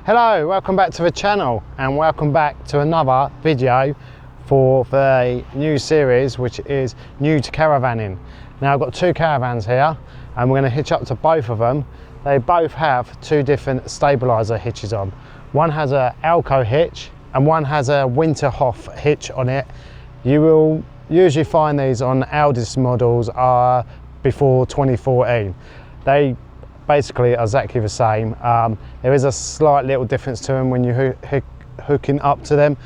Hello, welcome back to the channel and welcome back to another video for the new series which is new to caravanning. Now I've got two caravans here and we're going to hitch up to both of them. They both have two different stabiliser hitches on. One has a Alco hitch and one has a Winterhoff hitch on it. You will usually find these on Audi's models before 2014. They basically are exactly the same. There is a slight little difference to them when you're hooking up to them.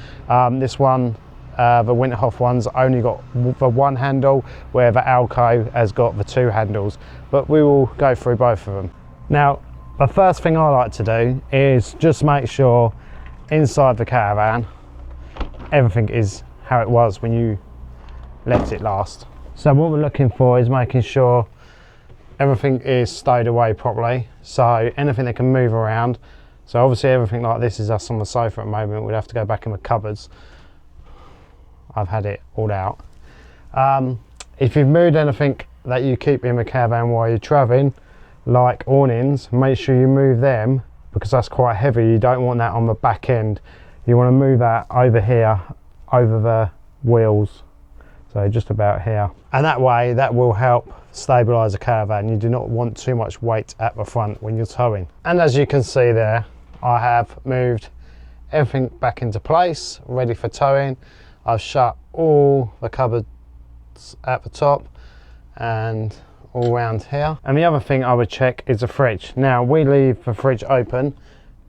This one, the Winterhoff one's only got the one handle, where the Alco has got the two handles, but we will go through both of them. Now, the first thing I like to do is just make sure inside the caravan everything is how it was when you left it last. So what we're looking for is making sure everything is stowed away properly, so anything that can move around. So obviously everything like this is us on the sofa at the moment. We'd have to go back in the cupboards. I've had it all out. If you've moved anything that you keep in the caravan while you're travelling, like awnings, make sure you move them because that's quite heavy. You don't want that on the back end. You want to move that over here, over the wheels. So just about here. And that way, that will help stabilise the caravan. You do not want too much weight at the front when you're towing. And as you can see there, I have moved everything back into place, ready for towing. I've shut all the cupboards at the top and all around here. And the other thing I would check is the fridge. Now, we leave the fridge open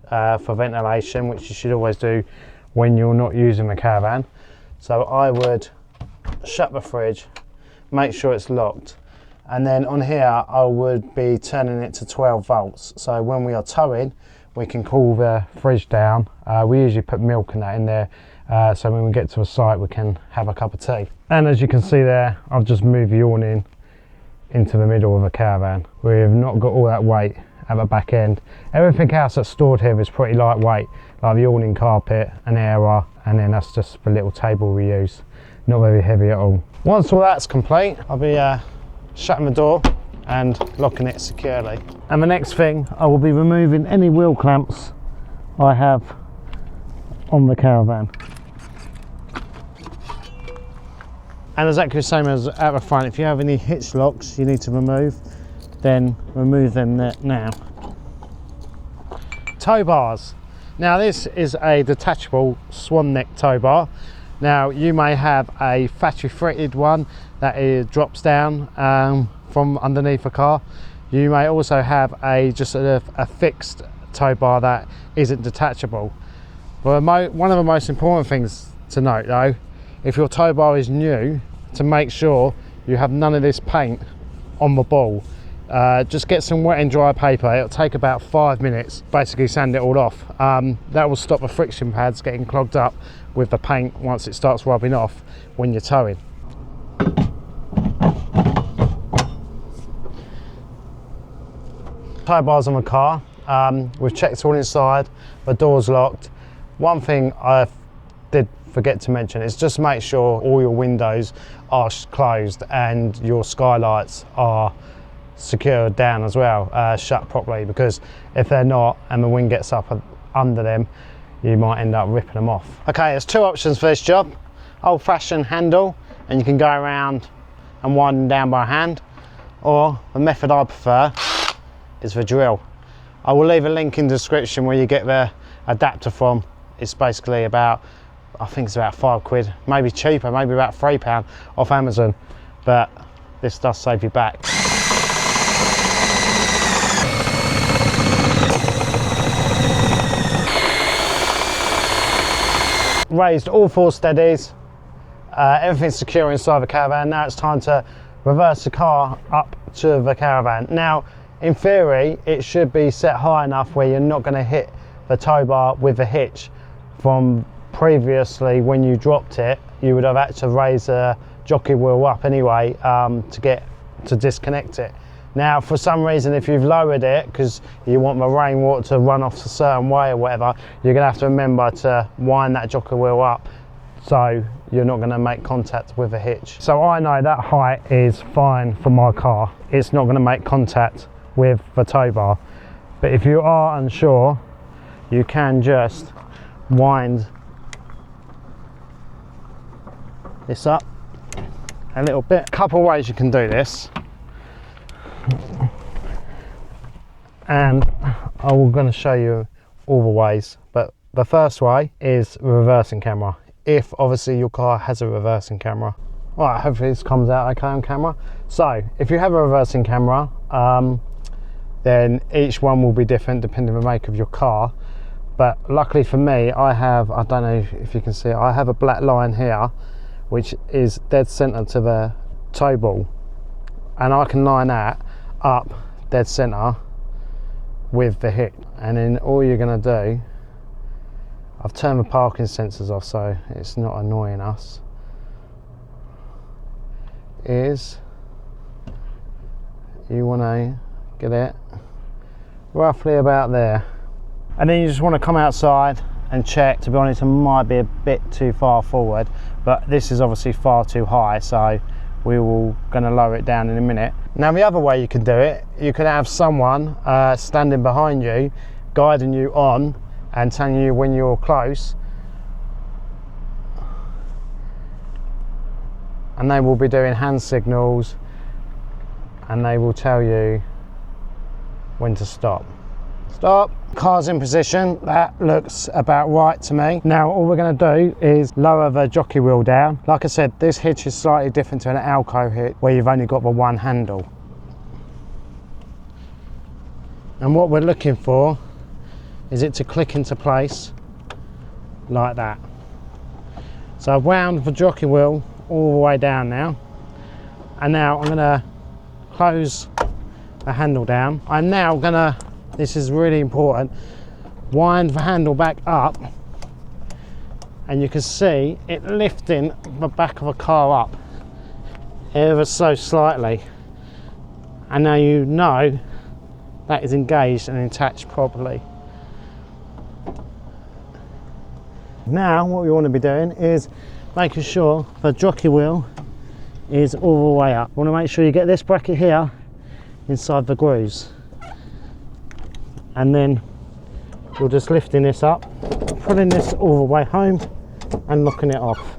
for ventilation, which you should always do when you're not using the caravan. So I would shut the fridge, make sure it's locked, and then on here I would be turning it to 12 volts, so when we are towing we can cool the fridge down. We usually put milk and that in there, so when we get to a site we can have a cup of tea. And as you can see there, I've just moved the awning into the middle of the caravan. We've not got all that weight at the back end. Everything else that's stored here is pretty lightweight, like the awning carpet and area, and then that's just the little table we use. Not very heavy at all. Once all that's complete, I'll be shutting the door and locking it securely. And the next thing, I will be removing any wheel clamps I have on the caravan. And exactly the same as at the front, if you have any hitch locks you need to remove, then remove them now. Tow bars. Now this is a detachable swan neck tow bar. Now you may have a factory fitted one that drops down from underneath the car. You may also have just a fixed tow bar that isn't detachable. But one of the most important things to note though, if your tow bar is new, to make sure you have none of this paint on the ball. Just get some wet and dry paper. It'll take about 5 minutes, basically sand it all off. That will stop the friction pads getting clogged up with the paint once it starts rubbing off when you're towing. Tow bars on the car, we've checked all inside, the door's locked. One thing I did forget to mention is just make sure all your windows are closed and your skylights are secured down as well, shut properly, because if they're not and the wind gets up under them, you might end up ripping them off. Okay, there's two options for this job. Old-fashioned handle, and you can go around and wind them down by hand, or the method I prefer is the drill. I will leave a link in the description where you get the adapter from. It's basically about, I think it's about £5, maybe cheaper, maybe about £3 off Amazon, but this does save you back. Raised all four steadies, everything's secure inside the caravan. Now it's time to reverse the car up to the caravan. Now in theory it should be set high enough where you're not going to hit the tow bar with the hitch. From previously when you dropped it, you would have had to raise the jockey wheel up anyway to disconnect it. Now for some reason, if you've lowered it because you want the rainwater to run off a certain way or whatever, you're going to have to remember to wind that jockey wheel up so you're not going to make contact with the hitch. So I know that height is fine for my car. It's not going to make contact with the tow bar. But if you are unsure, you can just wind this up a little bit. A couple of ways you can do this, and I'm going to show you all the ways, but the first way is reversing camera, if obviously your car has a reversing camera. Alright, hopefully this comes out okay on camera. So if you have a reversing camera, then each one will be different depending on the make of your car, but luckily for me, I don't know if you can see it, I have a black line here which is dead center to the toe ball, and I can line that up dead center with the Hitch. And then all you're going to do, I've turned the parking sensors off so it's not annoying us, is you want to get it roughly about there, and then you just want to come outside and check. To be honest, it might be a bit too far forward, but this is obviously far too high, so we will going to lower it down in a minute. Now the other way you can do it, you can have someone standing behind you, guiding you on and telling you when you're close, and they will be doing hand signals and they will tell you when to stop. Stop. Car's in position, that looks about right to me. Now all we're going to do is lower the jockey wheel down. Like I said, this hitch is slightly different to an Alco hitch where you've only got the one handle. And what we're looking for is it to click into place like that. So I've wound the jockey wheel all the way down now, and now I'm going to close the handle down. I'm now going to, this is really important, wind the handle back up, and you can see it lifting the back of a car up ever so slightly, and now you know that is engaged and attached properly. Now what we want to be doing is making sure the jockey wheel is all the way up. You want to make sure you get this bracket here inside the grooves, and then you're just lifting this up, pulling this all the way home and locking it off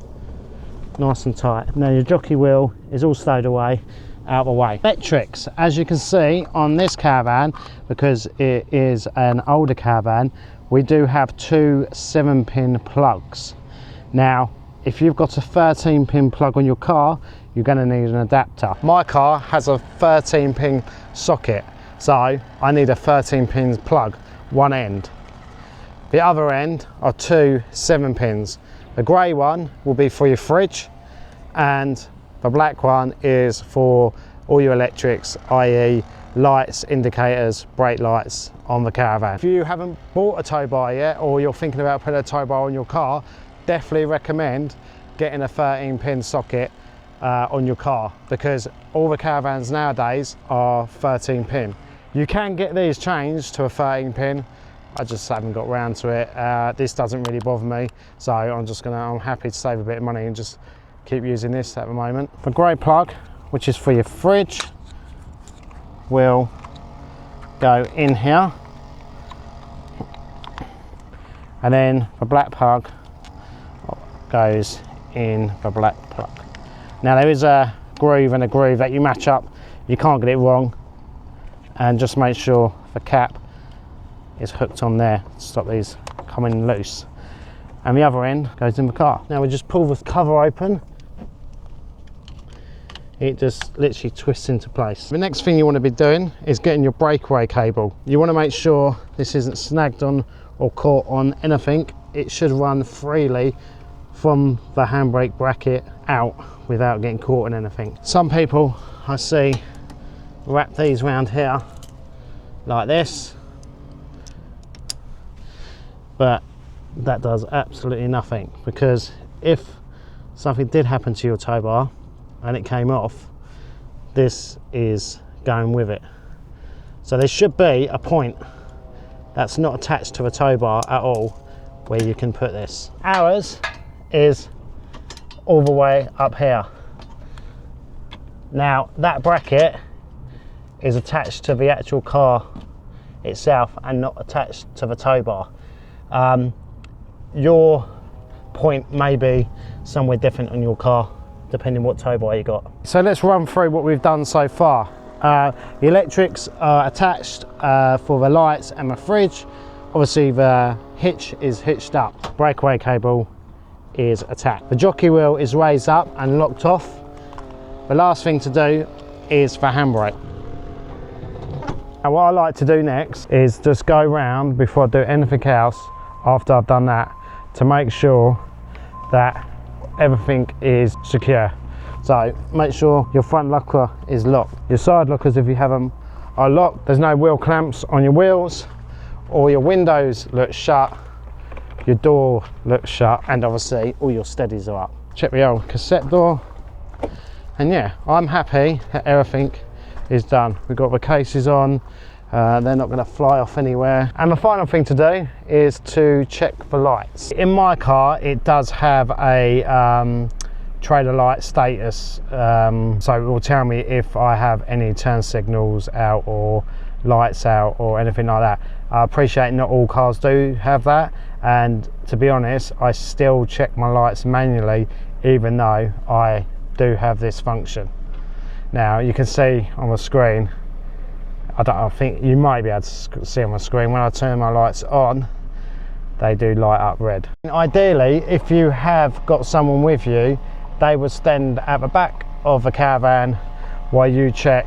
nice and tight. Now your jockey wheel is all stowed away out of the way. Electrics, as you can see on this Caravan, because it is an older Caravan, we do have two 7-pin plugs. Now if you've got a 13-pin plug on your car, you're going to need an adapter. My car has a 13-pin socket, so I need a 13-pin plug, one end. The other end are two 7-pins. The grey one will be for your fridge, and the black one is for all your electrics, i.e. lights, indicators, brake lights on the Caravan. If you haven't bought a tow bar yet, or you're thinking about putting a tow bar on your car, definitely recommend getting a 13-pin socket on your car, because all the Caravans nowadays are 13-pin. You can get these changed to a 13-pin. I just haven't got round to it. This doesn't really bother me, so I'm happy to save a bit of money and just keep using this at the moment. The grey plug, which is for your fridge, will go in here, and then the black plug goes in the black plug. Now there is a groove and a groove that you match up, you can't get it wrong, and just make sure the cap is hooked on there to stop these coming loose, and the other end goes in the car. Now we just pull the cover open, it just literally twists into place. The next thing you want to be doing is getting your breakaway cable. You want to make sure this isn't snagged on or caught on anything. It should run freely from the handbrake bracket out without getting caught in anything. Some people I see wrap these around here like this, but that does absolutely nothing, because if something did happen to your tow bar and it came off, this is going with it. So there should be a point that's not attached to the tow bar at all where you can put this. Ours is all the way up here. Now that bracket is attached to the actual car itself and not attached to the tow bar. Your point may be somewhere different on your car, depending what tow bar you got. So let's run through what we've done so far. The electrics are attached for the lights and the fridge. Obviously the hitch is hitched up. Breakaway cable is attached. The jockey wheel is raised up and locked off. The last thing to do is the handbrake. And what I like to do next is just go round before I do anything else after I've done that, to make sure that everything is secure. So make sure your front locker is locked. Your side lockers, if you have them, are locked. There's no wheel clamps on your wheels. All your windows look shut, your door looks shut, and obviously all your steadies are up. Check the old cassette door. And yeah, I'm happy that everything is done. We've got the cases on, they're not going to fly off anywhere. And the final thing to do is to check the lights. In my car, it does have a trailer light status, so it will tell me if I have any turn signals out or lights out or anything like that. I appreciate not all cars do have that, and to be honest, I still check my lights manually even though I do have this function. Now you can see on the screen, I think you might be able to see on the screen, when I turn my lights on, they do light up red. Ideally, if you have got someone with you, they would stand at the back of the Caravan while you check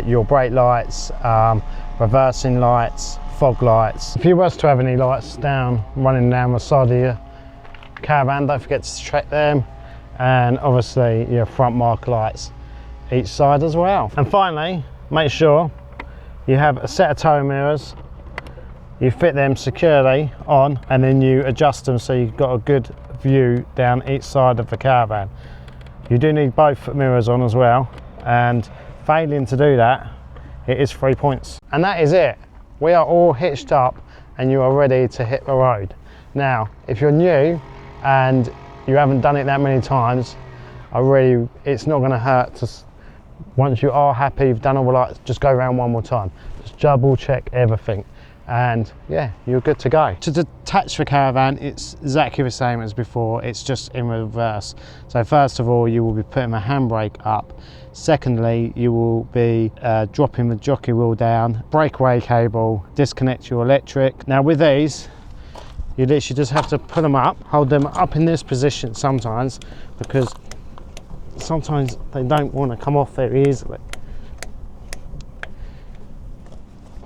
your brake lights, reversing lights, fog lights. If you was to have any lights running down the side of your Caravan, don't forget to check them, and obviously your front marker lights each side as well. And finally, make sure you have a set of tow mirrors. You fit them securely on, and then you adjust them so you've got a good view down each side of the Caravan. You do need both mirrors on as well, and failing to do that, it is 3 points. And that is it. We are all hitched up and you are ready to hit the road. Now, if you're new and you haven't done it that many times, it's not going to hurt to, once you are happy, you've done all the lights, just go around one more time. Just double check everything, and yeah, you're good to go. To detach the Caravan, it's exactly the same as before, it's just in reverse. So first of all, you will be putting the handbrake up. Secondly, you will be dropping the jockey wheel down, breakaway cable, disconnect your electric. Now with these, you literally just have to put them up, hold them up in this position sometimes, because sometimes they don't want to come off very easily.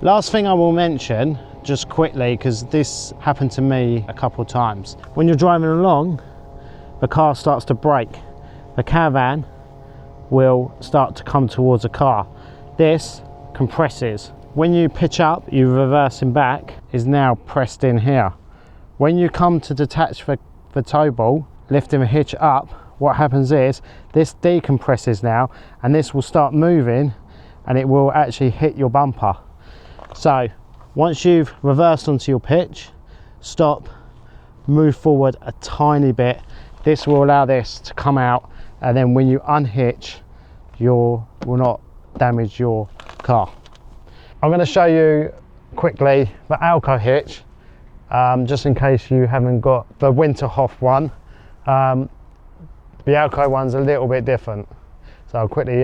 Last thing I will mention, just quickly, because this happened to me a couple of times. When you're driving along, the car starts to brake. The Caravan will start to come towards the car. This compresses. When you pitch up, you reversing back is now pressed in here. When you come to detach the tow ball, lifting the hitch up, what happens is this decompresses now, and this will start moving, and it will actually hit your bumper. So once you've reversed onto your pitch, stop, move forward a tiny bit. This will allow this to come out, and then when you unhitch, you will not damage your car. I'm going to show you quickly the Alco hitch, just in case you haven't got the Winterhoff one. The Alco one's a little bit different, so I'll quickly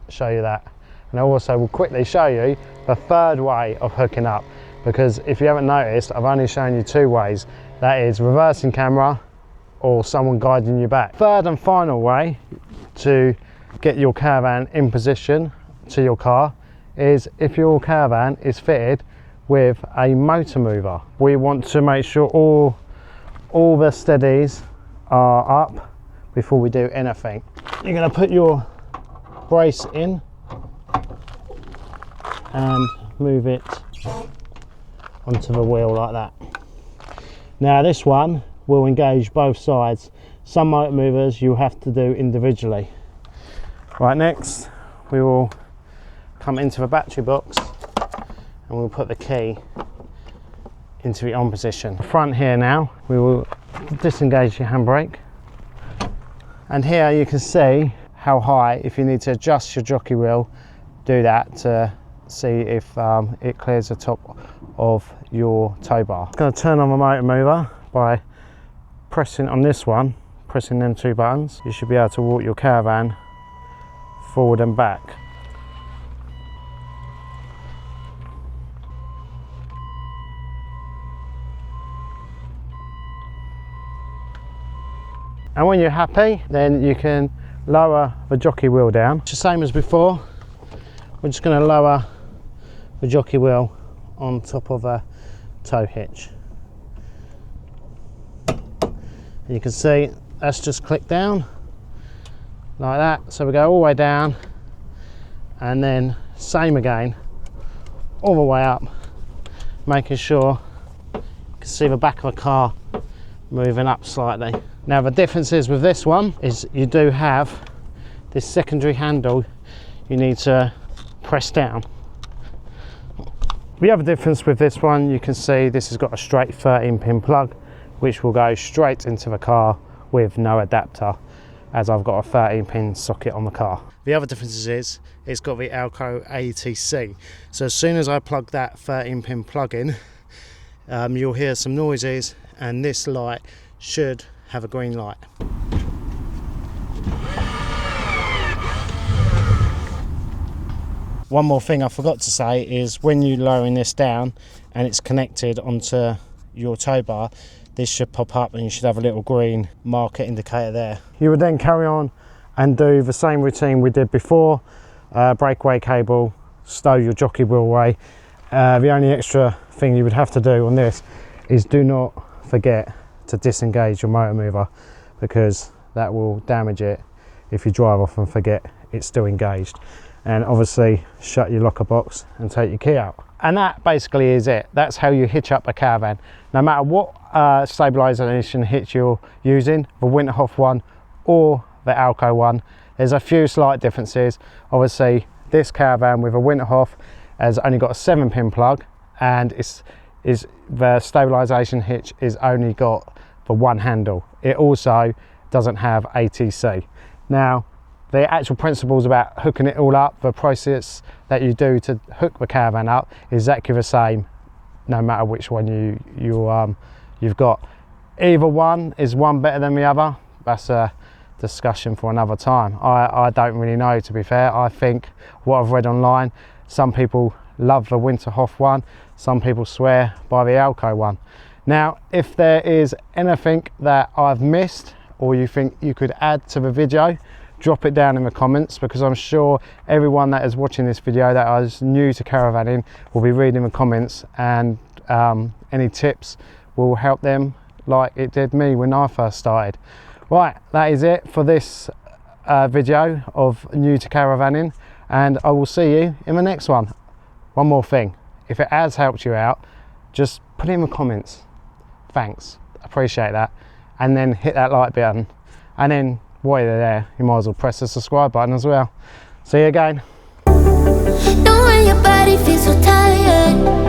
show you that. And I also will quickly show you the third way of hooking up, because if you haven't noticed, I've only shown you two ways. That is reversing camera or someone guiding you back. Third and final way to get your Caravan in position to your car is if your Caravan is fitted with a motor mover. We want to make sure all the steadies are up before we do anything. You're going to put your brace in and move it onto the wheel like that. Now this one will engage both sides. Some motor movers you'll have to do individually. Right, next we will come into the battery box and we'll put the key into the on position. Front here now, we will disengage your handbrake, and here you can see how high, if you need to adjust your jockey wheel, do that to see if it clears the top of your tow bar. I'm going to turn on my motor mover by pressing on this one, pressing them two buttons. You should be able to walk your Caravan forward and back. And when you're happy, then you can lower the jockey wheel down. It's the same as before. We're just going to lower the jockey wheel on top of a tow hitch. And you can see that's just clicked down like that. So we go all the way down and then same again, all the way up, making sure you can see the back of the car moving up slightly. Now the difference is with this one is you do have this secondary handle you need to press down. The other difference with this one, you can see this has got a straight 13-pin plug which will go straight into the car with no adapter, as I've got a 13-pin socket on the car. The other difference is it's got the Alco ATC, so as soon as I plug that 13-pin plug in, you'll hear some noises and this light should have a green light. One more thing I forgot to say is when you're lowering this down and it's connected onto your tow bar, this should pop up and you should have a little green marker indicator there. You would then carry on and do the same routine we did before. Breakaway cable, stow your jockey wheel away. The only extra thing you would have to do on this is do not forget to disengage your motor mover, because that will damage it if you drive off and forget it's still engaged. And obviously shut your locker box and take your key out. And that basically is it. That's how you hitch up a Caravan. No matter what stabilisation hitch you're using, the Winterhoff one or the Alco one, there's a few slight differences. Obviously this Caravan with a Winterhoff has only got a 7-pin plug, and the stabilisation hitch is only got the one handle. It also doesn't have ATC. Now the actual principles about hooking it all up, the process that you do to hook the Caravan up is exactly the same no matter which one you've got. Either one is one better than the other. That's a discussion for another time. I don't really know, to be fair. I think what I've read online, some people love the Winterhoff one, some people swear by the Alco one. Now if there is anything that I've missed or you think you could add to the video, drop it down in the comments, because I'm sure everyone that is watching this video that is new to caravanning will be reading the comments, and any tips will help them like it did me when I first started. Right, that is it for this video of new to caravanning, and I will see you in the next one. One more thing, if it has helped you out, just put it in the comments. Thanks, appreciate that. And then hit that like button, and then while you're there, you might as well press the subscribe button as well. See you again. Know when your body feels so tired.